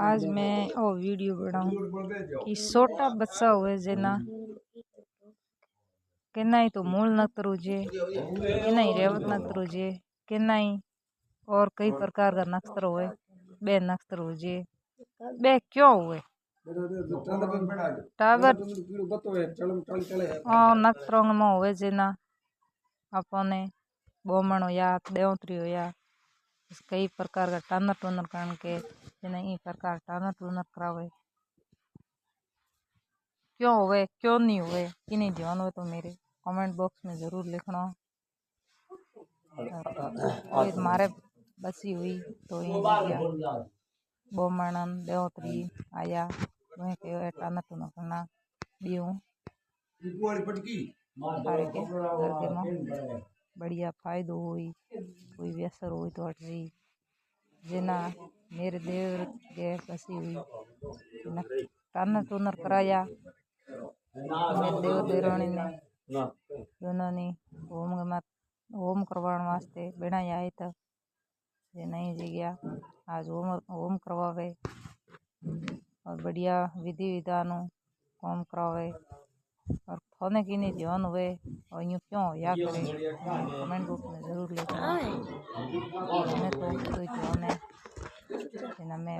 आज मैं वो वीडियो बनाऊं कि छोटा बच्चा हुए जना के नहीं तो मूल नक्तरू जे के नहीं रेवत नक्तरू जे के नहीं और कई प्रकार का नक्तर हुए बे नक्तर हो जे बे क्यों हुए टावर नक्तरों में हुए जना अपने बोमण होया देवत्री होया कई प्रकार का टानर टूनर कारण के इ प्रकार टानर टूनर करावे क्यों हुए क्यों नहीं हुए कि नहीं ध्यान हुए तो मेरे कमेंट बॉक्स में जरूर लिखना। कोई मारे बसी हुई तो बोमणन देवत्री आया वह के टानर टूनर करना दियो थारे के घर के में बढ़िया फायदो हुई कोई व्यसर हुई तो हट जी जना मेरे देवर के बसी हुई टानर टूनर कराया मेरे देवर देवरानी ने दोनों ने होम करवाने वास्ते बनाया है था जे नहीं जी गया आज होम करवावे और बढ़िया विधि विधान होम करावे और थाने की नहीं ध्यान हुए और यूँ क्यों या करे कमेंट बॉक्स में जरूर लिखना। मैं तो कोई ध्यान है मैं